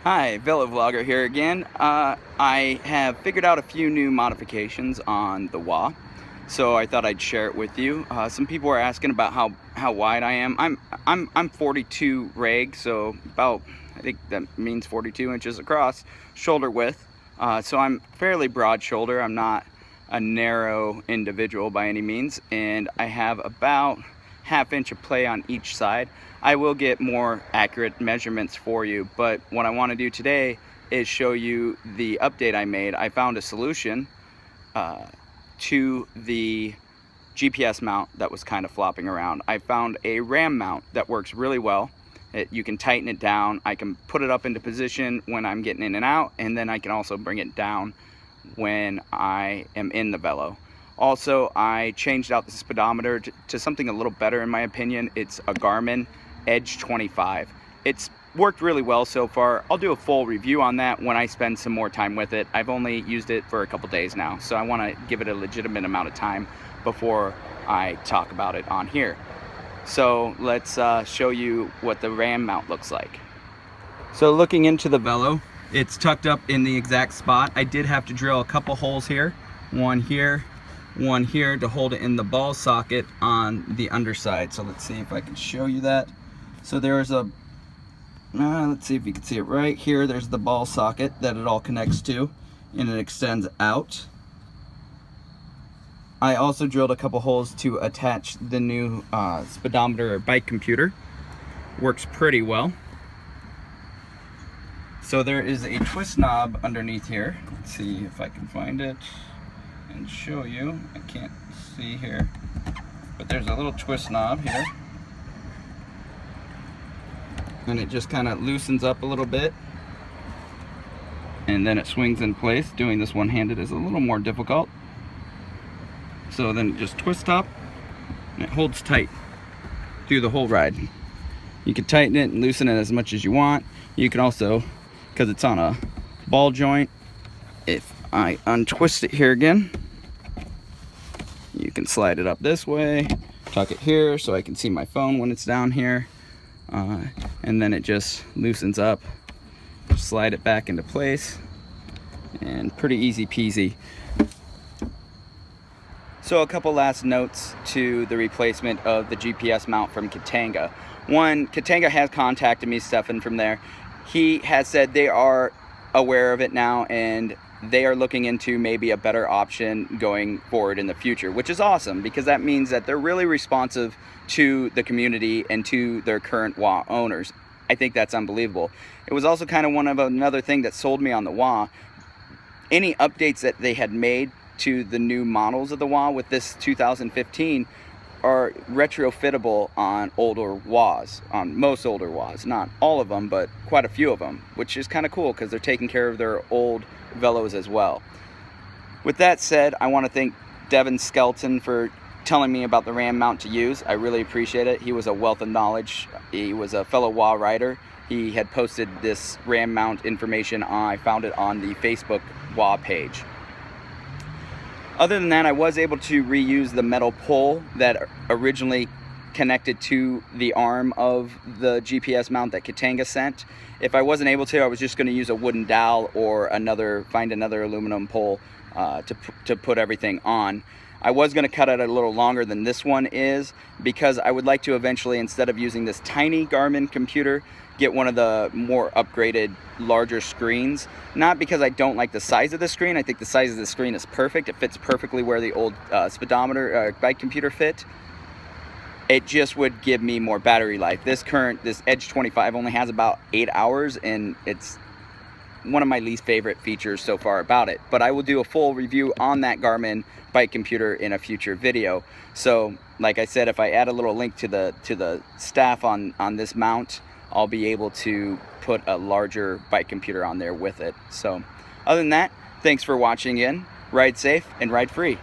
Hi, Velovlogger here again. I have figured out a few new modifications on the WAW, so I thought I'd share it with you. Some people are asking about how wide I am. I'm 42 reg, so about, I think that means 42 inches across shoulder width. So I'm fairly broad shoulder. I'm not a narrow individual by any means, and I have about ½ inch of play on each side. I will get more accurate measurements for you, but what I want to do today is show you the update I made. I found a solution to the GPS mount that was kind of flopping around. I found a RAM mount that works really well. You can tighten it down. I can put it up into position when I'm getting in and out, and then I can also bring it down when I am in the Velo. Also, I changed out the speedometer to something a little better in my opinion. It's a Garmin Edge 25. It's worked really well so far. I'll do a full review on that when I spend some more time with it. I've only used it for a couple days now, so I want to give it a legitimate amount of time before I talk about it on here. So let's show you what the RAM mount looks like. So looking into the Velo, it's tucked up in the exact spot. I did have to drill a couple holes here, one here to hold it in the ball socket on the underside. So let's see if I can show you that. So there's a, let's see if you can see it right here. There's the ball socket that it all connects to, and it extends out. I also drilled a couple holes to attach the new speedometer or bike computer. Works pretty well. So there is a twist knob underneath here. Let's see if I can find it and show you. I can't see here, but there's a little twist knob here, and it just kind of loosens up a little bit, and then it swings in place. Doing this one-handed is a little more difficult. So then it just twists up and it holds tight through the whole ride. You can tighten it and loosen it as much as you want. You can also, because it's on a ball joint, if I untwist it here again, you can slide it up this way, tuck it here so I can see my phone when it's down here, and then it just loosens up. Slide it back into place, and pretty easy peasy. So a couple last notes to the replacement of the GPS mount from Katanga. One, Katanga has contacted me, Stefan from there. He has said they are aware of it now, and they are looking into maybe a better option going forward in the future, which is awesome because that means that they're really responsive to the community and to their current WAW owners. I think that's unbelievable. It was also kind of another thing that sold me on the WAW. Any updates that they had made to the new models of the WAW with this 2015 are retrofittable on older WAWs, on most older WAWs. Not all of them, but quite a few of them, which is kind of cool because they're taking care of their old Velos as well. With that said, I want to thank Devin Skelton for telling me about the RAM mount to use. I really appreciate it. He was a wealth of knowledge. He was a fellow WAW writer. He had posted this RAM mount information. I found it on the Facebook WAW page. Other than that, I was able to reuse the metal pole that originally connected to the arm of the GPS mount that Katanga sent. If I wasn't able to, I was just going to use a wooden dowel or find another aluminum pole to put everything on. I was going to cut it a little longer than this one is because I would like to eventually, instead of using this tiny Garmin computer, get one of the more upgraded larger screens. Not because I don't like the size of the screen. I think the size of the screen is perfect. It fits perfectly where the old speedometer bike computer fit. It just would give me more battery life. This Edge 25 only has about 8 hours, and it's one of my least favorite features so far about it. But I will do a full review on that Garmin bike computer in a future video. So like I said, if I add a little link to the staff on this mount, I'll be able to put a larger bike computer on there with it. So other than that, thanks for watching in. Ride safe and ride free.